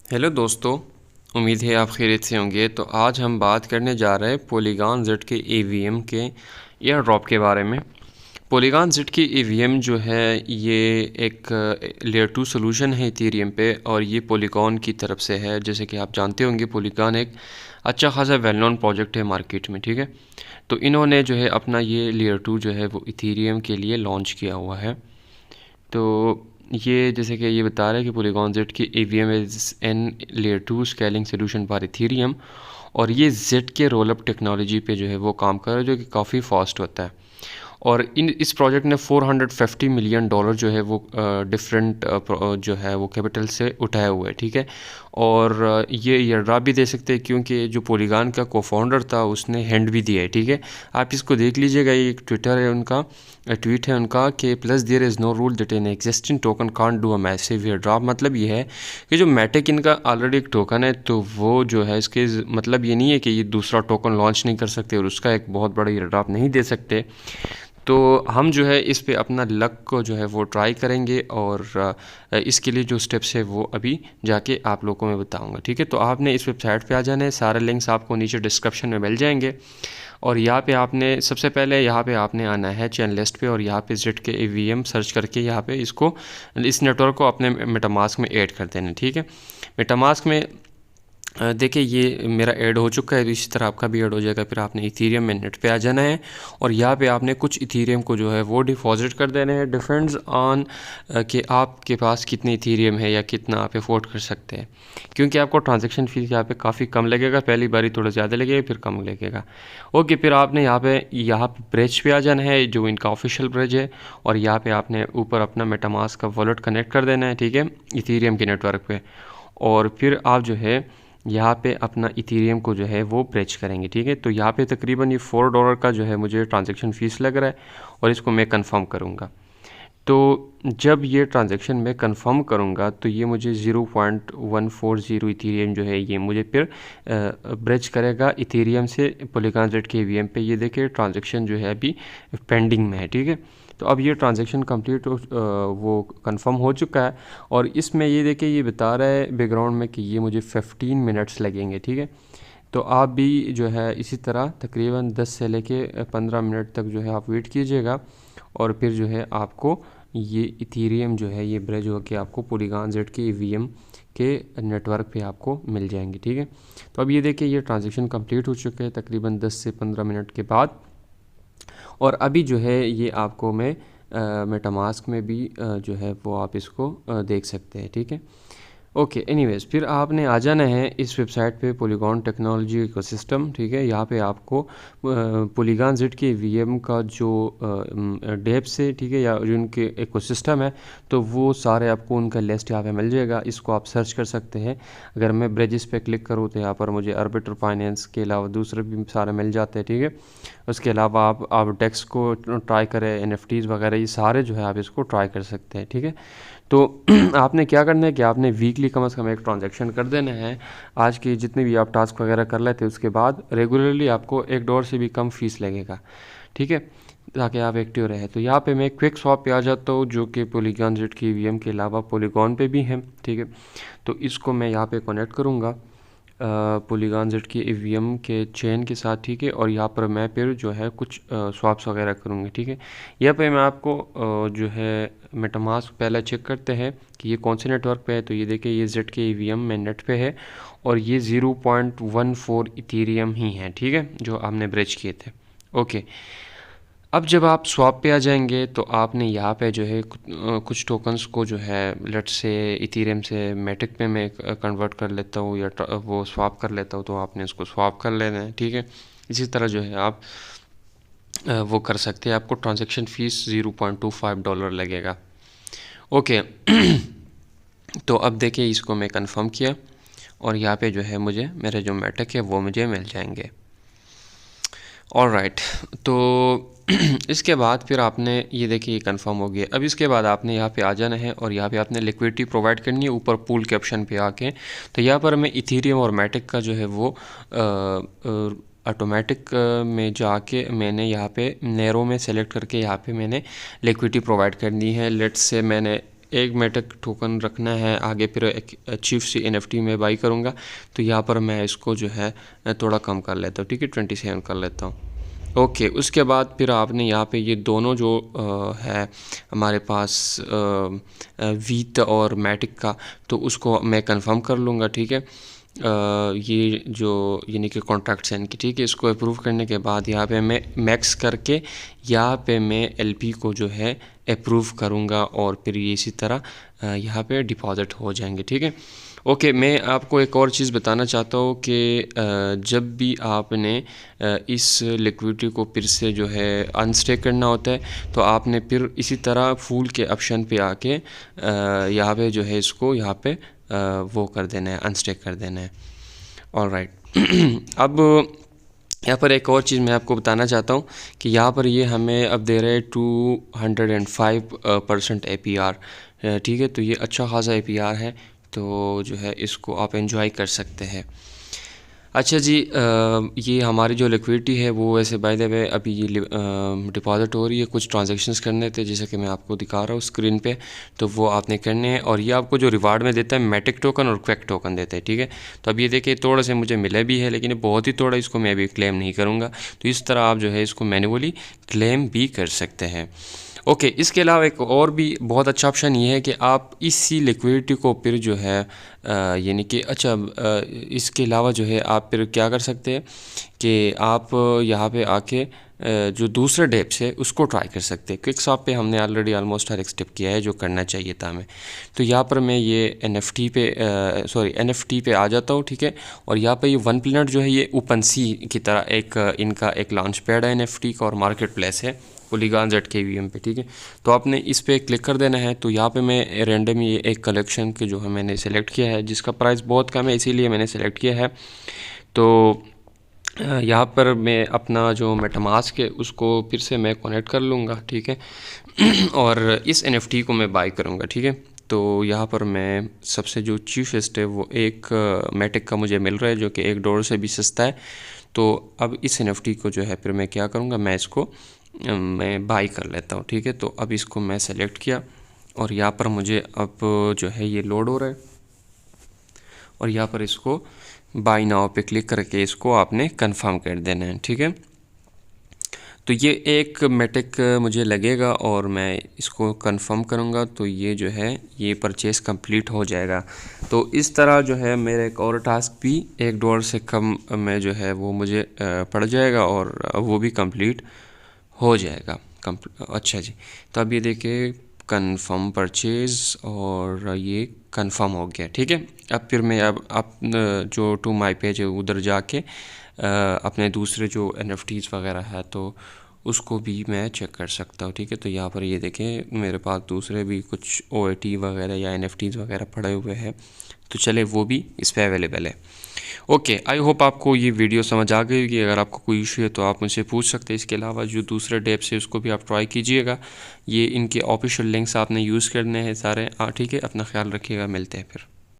Hello दोस्तों, उम्मीद है आप खैरियत से होंगे। तो आज हम बात करने जा रहे हैं पॉलीगॉन जेड के ईवीएम के एयर ड्रॉप के बारे में। पॉलीगॉन जेड की ईवीएम जो है ये एक लेयर 2 सोल्यूशन है इथेरियम पे, और ये पॉलीगॉन की तरफ से है। जैसे कि आप जानते होंगे पॉलीगॉन एक अच्छा खासा वेल नोन प्रोजेक्ट है मार्केट में, ठीक है। तो इन्होंने जो है अपना ये लेयर 2 जो है वो इथेरियम के लिए लॉन्च किया हुआ है। तो ये जैसे कि ये बता रहा है कि पॉलीगॉन जेड की EVM is an layer 2 scaling solution for Ethereum, और ये जेड के रोल अप टेक्नोलॉजी पे जो है वो काम कर रहा है, जो कि काफ़ी फास्ट होता है। और इस प्रोजेक्ट ने $450 मिलियन जो है वो डिफरेंट जो है वो कैपिटल से उठाया हुआ है, ठीक है। और ये एयरड्रॉप भी दे सकते हैं क्योंकि जो पॉलीगॉन का कोफाउंडर था उसने हैंड भी दिया है, ठीक है। आप इसको देख लीजिएगा, ये एक ट्विटर है उनका, ट्वीट है उनका कि plus there is no rule that an existing token can't do a massive airdrop. मतलब ये है कि जो मैटिक इनका ऑलरेडी एक टोकन है, तो वो जो है इसके मतलब ये नहीं है कि ये दूसरा टोकन लॉन्च नहीं कर सकते और उसका एक बहुत बड़ा एयरड्रॉप नहीं दे सकते। तो हम जो है इस पे अपना लक को जो है वो ट्राई करेंगे, और इसके लिए जो स्टेप्स है वो अभी जाके आप लोगों को मैं बताऊंगा, ठीक है। तो आपने इस वेबसाइट पे आ जाना है, सारे लिंक्स आपको नीचे डिस्क्रिप्शन में मिल जाएंगे। और यहाँ पे आपने सबसे पहले यहाँ पे आपने आना है चैन लिस्ट पे, और यहाँ पे जेड के ईवीएम सर्च करके यहाँ पे इसको इस नेटवर्क को अपने मेटामास्क में ऐड कर देना, ठीक है। मेटामास्क में देखिए ये मेरा ऐड हो चुका है, तो इसी तरह आपका भी ऐड हो जाएगा। फिर आपने इथेरियम में नेट पे आ जाना है, और यहाँ पे आपने कुछ इथेरियम को जो है वो डिपॉजिट कर देना है। डिपेंड्स ऑन कि आपके पास कितने इथेरियम है या कितना आप अफोर्ड कर सकते हैं, क्योंकि आपको ट्रांजैक्शन फीस यहाँ पे काफ़ी कम लगेगा। पहली बारी थोड़ा ज़्यादा लगेगा, फिर कम लगेगा। ओके, फिर आपने यहाँ पे ब्रिज पे आ जाना है, जो इनका ऑफिशियल ब्रिज है, और यहाँ पे आपने ऊपर अपना मेटामास्क का वॉलेट कनेक्ट कर देना है, ठीक है, इथेरियम के नेटवर्क पे। और फिर आप जो है यहाँ पे अपना इथेरियम को जो है वो ब्रेच करेंगे, ठीक है। तो यहाँ पे तकरीबन ये $4 का जो है मुझे ट्रांजैक्शन फ़ीस लग रहा है, और इसको मैं कंफर्म करूँगा। तो जब ये ट्रांजैक्शन मैं कंफर्म करूँगा तो ये मुझे 0.140 इथेरियम जो है ये मुझे फिर ब्रेच करेगा इथेरियम से पॉलीगॉन जेड के ईवीएम पे। ये देखिए ट्रांजैक्शन जो है अभी पेंडिंग में है, ठीक है। तो अब ये ट्रांजैक्शन कंप्लीट वो कंफर्म हो चुका है, और इसमें ये देखिए ये बता रहा है बैकग्राउंड में कि ये मुझे 15 मिनट्स लगेंगे, ठीक है। तो आप भी जो है इसी तरह तकरीबन 10 से लेके 15 मिनट तक जो है आप वेट कीजिएगा, और फिर जो है आपको ये इथेरियम जो है ये ब्रिज होकर आपको पॉलीगॉन जेड के ईवीएम के नेटवर्क पे आपको मिल जाएंगे, ठीक है। तो अब ये देखिए ये ट्रांजैक्शन कंप्लीट हो चुके हैं तकरीबन 10 से 15 मिनट के बाद, और अभी जो है ये आपको मैं मेटामास्क में भी जो है वो आप इसको देख सकते हैं, ठीक है। ओके, एनीवेज फिर आपने आ जाना है इस वेबसाइट पे पॉलीगॉन टेक्नोलॉजी इकोसिस्टम, ठीक है। यहाँ पे आपको पॉलीगॉन जेड के वीएम का जो डेप्स है, ठीक है, या जो उनके इकोसिस्टम है, तो वो सारे आपको उनका लिस्ट यहाँ पे मिल जाएगा। इसको आप सर्च कर सकते हैं। अगर मैं ब्रिजेस पे क्लिक करूँ तो यहाँ पर मुझे आर्बिटर फाइनेंस के अलावा दूसरे भी सारे मिल जाते हैं, ठीक है। उसके अलावा आप डेक्स को ट्राई करें, एनएफटीज़ वगैरह, ये सारे जो है आप इसको ट्राई कर सकते हैं, ठीक है। तो आपने क्या करना है कि आपने वीकली कम से कम एक ट्रांजैक्शन कर देना है। आज के जितने भी आप टास्क वगैरह कर लेते हैं उसके बाद रेगुलरली आपको $1 से भी कम फीस लगेगा, ठीक है, ताकि आप एक्टिव रहे। तो यहाँ पे मैं क्विक स्वैप पे आ जाता हूँ, जो कि पॉलीगॉन जेड की ईवीएम के अलावा पॉलीगॉन पे भी है, ठीक है। तो इसको मैं यहाँ पे कनेक्ट करूँगा पॉलीगॉन जेड की ईवीएम के चेन के साथ, ठीक है। और यहाँ पर मैं फिर जो है कुछ स्वैप्स वगैरह करूँगी, ठीक है। यहाँ पे मैं आपको जो है मेटामास्क पहले चेक करते हैं कि ये कौन से नेटवर्क पे है। तो ये देखिए ये जेड के ईवीएम में नेट पे है, और ये 0.14 इथेरियम ही है, ठीक है, जो हमने ब्रिज किए थे। ओके, अब जब आप स्वैप पे आ जाएंगे तो आपने यहाँ पे जो है कुछ टोकन्स को जो है लेट से इथेरियम से मैटिक पे मैं कन्वर्ट कर लेता हूँ, या वो स्वैप कर लेता हूँ, तो आपने इसको स्वैप कर लेना है, ठीक है। इसी तरह जो है आप वो कर सकते हैं। आपको ट्रांजैक्शन फ़ीस $0.25 लगेगा। ओके तो अब देखिए इसको मैं कंफर्म किया, और यहाँ पे जो है मुझे मेरे जो मैटिक है वो मुझे मिल जाएंगे। ऑलराइट, तो इसके बाद फिर आपने ये देखिए ये कंफर्म हो गया। अब इसके बाद आपने यहाँ पे आ जाना है, और यहाँ पे आपने लिक्विडिटी प्रोवाइड करनी है ऊपर पूल के ऑप्शन पे आके। तो यहाँ पर मैं इथेरियम और मैटिक का जो है वो ऑटोमेटिक में जाके मैंने यहाँ पे नैरो में सेलेक्ट करके यहाँ पे मैंने लिक्विडिटी प्रोवाइड करनी है। लेट्स से मैंने एक मेटिक टोकन रखना है आगे, फिर अचीव सी NFT में बाई करूँगा। तो यहाँ पर मैं इसको जो है थोड़ा कम कर लेता हूँ, ठीक है, 27 कर लेता हूँ। ओके, उसके बाद फिर आपने यहाँ पे ये दोनों जो है हमारे पास वीट और मैटिक का, तो उसको मैं कंफर्म कर लूँगा, ठीक है। ये जो यानी कि कॉन्ट्रैक्ट्स हैं इनकी, ठीक है, इसको अप्रूव करने के बाद यहाँ पे मैं मैक्स करके यहाँ पे मैं LP को जो है अप्रूव करूँगा और फिर ये इसी तरह यहाँ पे डिपॉज़िट हो जाएंगे, ठीक है। ओके, मैं आपको एक और चीज़ बताना चाहता हूँ कि जब भी आपने इस लिक्विडिटी को फिर से जो है अनस्टेक करना होता है, तो आपने फिर इसी तरह फूल के ऑप्शन पे आके यहाँ पे जो है इसको यहाँ पे वो कर देना है, अनस्टेक कर देना है। ऑलराइट अब यहाँ पर एक और चीज़ मैं आपको बताना चाहता हूँ कि यहाँ पर ये हमें अब दे रहे हैं 205% APR, ठीक है। तो ये अच्छा खासा APR है, तो जो है इसको आप एंजॉय कर सकते हैं। अच्छा जी, ये हमारी जो लिक्विडिटी है वो वैसे बाय द वे अभी ये डिपॉजिट हो रही है। कुछ ट्रांजैक्शंस करने थे जैसे कि मैं आपको दिखा रहा हूँ स्क्रीन पे, तो वो आपने करने हैं। और ये आपको जो रिवार्ड में देता है मैटिक टोकन और क्वैक टोकन देता है, ठीक है। तो अब ये देखिए थोड़ा से मुझे मिले भी है, लेकिन बहुत ही थोड़ा, इसको मैं अभी क्लेम नहीं करूँगा। तो इस तरह आप जो है इसको मैन्युअली क्लेम भी कर सकते हैं। ओके, इसके अलावा एक और भी बहुत अच्छा ऑप्शन ये है कि आप इसी लिक्विडिटी को फिर जो है यानी कि अच्छा इसके अलावा जो है आप फिर क्या कर सकते हैं कि आप यहाँ पे आके जो दूसरे डेप्स है उसको ट्राई कर सकते हैं। क्विक स्वैप पे हमने ऑलरेडी ऑलमोस्ट हर एक स्टेप किया है जो करना चाहिए था हमें। तो यहाँ पर मैं ये NFT पे आ जाता हूँ, ठीक है। और यहाँ पे ये 1 प्लेनेट जो है ये ओपन सी की तरह एक इनका एक लॉन्च पैड है NFT का और मार्केट प्लेस है पोलीगॉन जेट के EVM पे, ठीक है। तो आपने इस पर क्लिक कर देना है। तो यहाँ पे मैं रैंडम ये एक कलेक्शन के जो है मैंने सेलेक्ट किया है जिसका प्राइस बहुत कम है, इसीलिए मैंने सेलेक्ट किया है। तो यहाँ पर मैं अपना जो मेटामास्क है उसको फिर से मैं कनेक्ट कर लूँगा, ठीक है। और इस NFT को मैं बाई करूँगा, ठीक है। तो यहाँ पर मैं सबसे जो चीपेस्ट है वो एक मैटिक का मुझे मिल रहा है जो कि $1 से भी सस्ता है। तो अब इस NFT को जो है फिर मैं क्या करूँगा, मैं इसको मैं बाई कर लेता हूँ, ठीक है। तो अब इसको मैं सेलेक्ट किया और यहाँ पर मुझे अब जो है ये लोड हो रहा है और यहाँ पर इसको बाई नाउ पे क्लिक करके इसको आपने कंफर्म कर देना है, ठीक है। तो ये एक मैटिक मुझे लगेगा और मैं इसको कंफर्म करूँगा तो ये जो है ये परचेज़ कंप्लीट हो जाएगा। तो इस तरह जो है मेरा एक और टास्क भी $1 से कम में जो है वो मुझे पड़ जाएगा और वो भी कंप्लीट हो जाएगा। अच्छा जी, तो अब ये देखिए कंफर्म परचेज़ और ये कंफर्म हो गया, ठीक है। अब फिर मैं अब जो टू माई पेज है उधर जाके अपने दूसरे जो NFTs वगैरह है तो उसको भी मैं चेक कर सकता हूँ, ठीक है। तो यहाँ पर ये देखें मेरे पास दूसरे भी कुछ OAT वगैरह या NFTs वगैरह पड़े हुए हैं, तो चले वो भी इस पर अवेलेबल है। ओके, आई होप आपको ये वीडियो समझ आ गई होगी। अगर आपको कोई इशू है तो आप मुझसे पूछ सकते हैं। इसके अलावा जो दूसरे डेप्स है उसको भी आप ट्राई कीजिएगा। ये इनके ऑफिशियल लिंक्स आपने यूज़ करने हैं सारे, ठीक है। अपना ख्याल रखिएगा, मिलते हैं फिर।